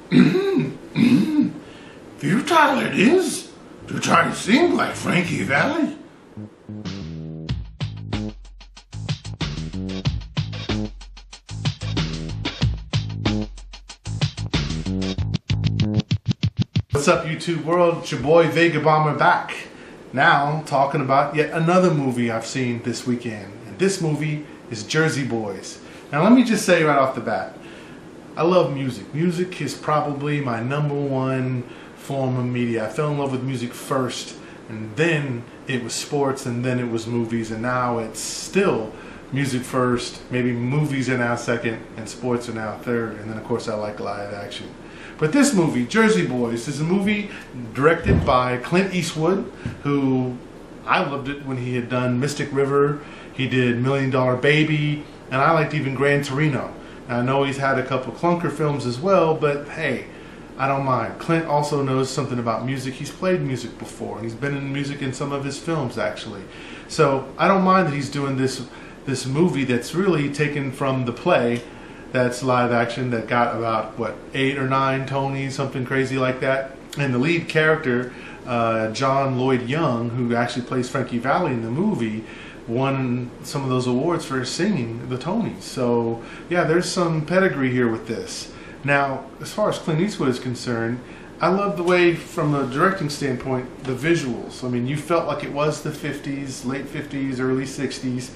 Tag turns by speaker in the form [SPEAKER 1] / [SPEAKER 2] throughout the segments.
[SPEAKER 1] Futile it is to try to sing like Frankie Valli. What's up, YouTube world? It's your boy Vega Bomber back. Now talking about yet another movie I've seen this weekend. And this movie is Jersey Boys. Now let me just say right off the bat, I love music. Music is probably my #1 form of media. I fell in love with music first, and then it was sports, and then it was movies, and now it's still music first, maybe movies are now second, and sports are now third, and then of course I like live action. But this movie, Jersey Boys, is a movie directed by Clint Eastwood, who I loved it when he had done Mystic River, he did $1 Million Baby, and I liked even Gran Torino. Now, I know he's had a couple clunker films as well, but hey, I don't mind. Clint also knows something about music. He's played music before. He's been in music in some of his films, actually. So I don't mind that he's doing this movie that's really taken from the play that's live action that got about, what, 8 or 9 Tonys, something crazy like that. And the lead character, John Lloyd Young, who actually plays Frankie Valli in the movie, won some of those awards for singing the Tonys. So yeah, there's some pedigree here with this. Now, as far as Clint Eastwood is concerned, I love the way, from a directing standpoint, the visuals. I mean, you felt like it was the 50s, late 50s, early 60s.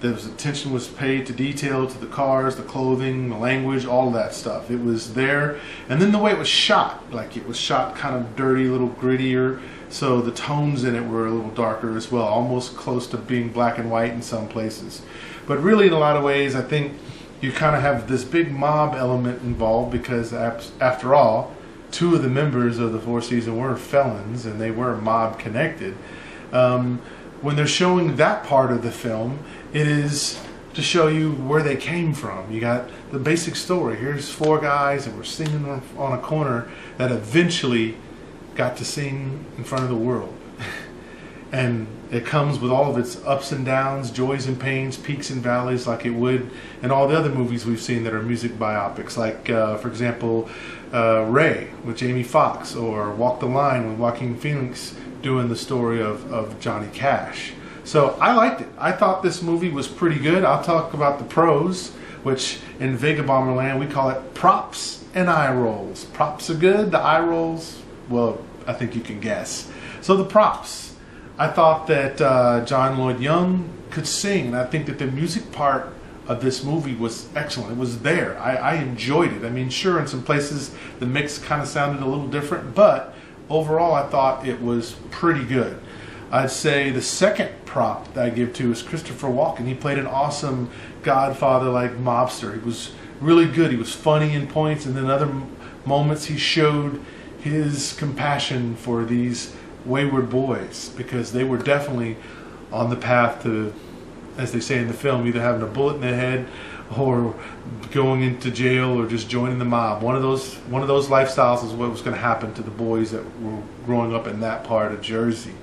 [SPEAKER 1] There was attention was paid to detail, to the cars, the clothing, the language, all of that stuff. It was there. And then the way it was shot, like it was shot kind of dirty, a little grittier. So the tones in it were a little darker as well, almost close to being black and white in some places. But really, in a lot of ways, I think you kind of have this big mob element involved, because after all, 2 of the members of the Four Seasons were felons and they were mob connected. When they're showing that part of the film, it is to show you where they came from. You got the basic story. Here's 4 guys that were singing on a corner that eventually got to sing in front of the world. And it comes with all of its ups and downs, joys and pains, peaks and valleys, like it would in all the other movies we've seen that are music biopics, like for example Ray with Jamie Foxx, or Walk the Line with Joaquin Phoenix doing the story of Johnny Cash. So I liked it. I thought this movie was pretty good. I'll talk about the pros, which in Vega Bomberland we call it props and eye rolls. Props are good, the eye rolls, well, I think you can guess. So the props, I thought that John Lloyd Young could sing, and I think that the music part of this movie was excellent. It was there. I enjoyed it. I mean, sure, in some places the mix kind of sounded a little different, but overall I thought it was pretty good. I'd say the second prop that I give to is Christopher Walken. He played an awesome Godfather-like mobster. He was really good. He was funny in points, and then other moments he showed his compassion for these wayward boys, because they were definitely on the path to, as they say in the film, either having a bullet in their head or going into jail or just joining the mob. One of those lifestyles is what was going to happen to the boys that were growing up in that part of Jersey.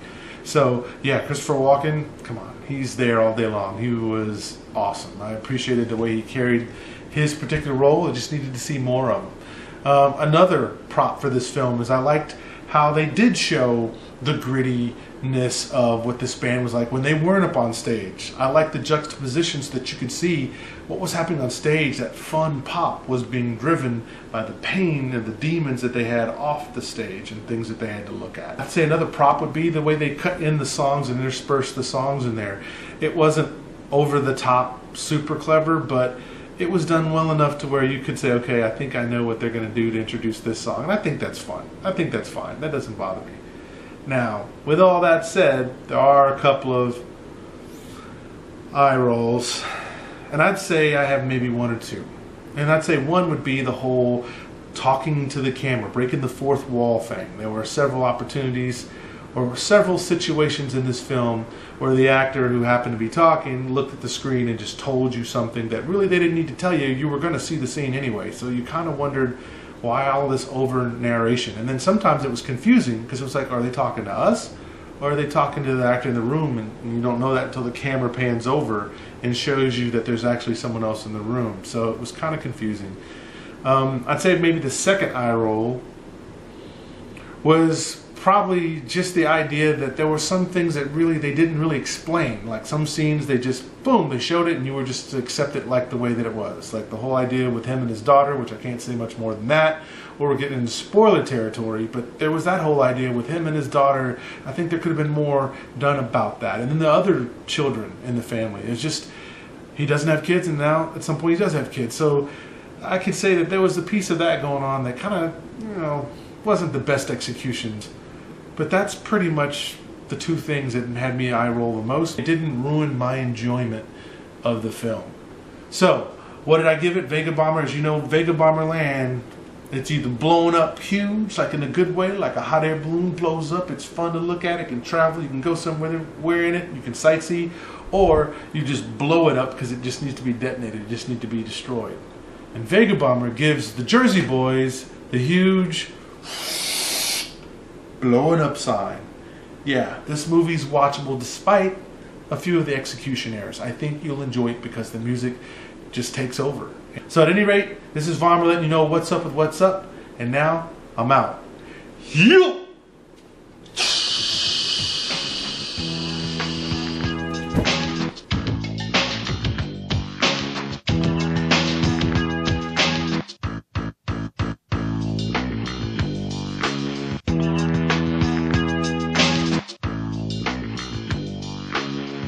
[SPEAKER 1] So yeah, Christopher Walken, come on, he's there all day long. He was awesome. I appreciated the way he carried his particular role. I just needed to see more of him. Another prop for this film is I liked how they did show the grittiness of what this band was like when they weren't up on stage. I liked the juxtapositions that you could see what was happening on stage. That fun pop was being driven by the pain and the demons that they had off the stage and things that they had to look at. I'd say another prop would be the way they cut in the songs and interspersed the songs in there. It wasn't over the top, super clever, but it was done well enough to where you could say, okay, I think I know what they're going to do to introduce this song. And I think that's fun. I think that's fine. That doesn't bother me. Now, with all that said, there are a couple of eye rolls. And I'd say I have maybe 1 or 2. And I'd say one would be the whole talking to the camera, breaking the fourth wall thing. There were several opportunities or several situations in this film where the actor who happened to be talking looked at the screen and just told you something that really they didn't need to tell you. You were going to see the scene anyway. So you kind of wondered, why all this over narration? And then sometimes it was confusing, because it was like, are they talking to us? Or are they talking to the actor in the room? And you don't know that until the camera pans over and shows you that there's actually someone else in the room. So it was kind of confusing. I'd say maybe the second eye roll was probably just the idea that there were some things that really they didn't really explain. Like some scenes, they just, boom, they showed it and you were just to accept it like the way that it was. Like the whole idea with him and his daughter, which I can't say much more than that, or we're getting into spoiler territory, but there was that whole idea with him and his daughter. I think there could have been more done about that. And then the other children in the family, it's just, he doesn't have kids and now at some point he does have kids. So I could say that there was a piece of that going on that kind of, wasn't the best executions. But that's pretty much the two things that had me eye roll the most. It didn't ruin my enjoyment of the film. So, what did I give it? Vega Bomber, as you know, Vega Bomber Land, it's either blown up huge, like in a good way, like a hot air balloon blows up. It's fun to look at. It can travel. You can go somewhere in it. You can sightsee. Or you just blow it up because it just needs to be detonated. It just needs to be destroyed. And Vega Bomber gives the Jersey Boys the huge blowing up sign. Yeah, this movie's watchable despite a few of the execution errors. I think you'll enjoy it because the music just takes over. So at any rate, this is Vommer letting you know what's up with what's up. And now, I'm out. Yeah!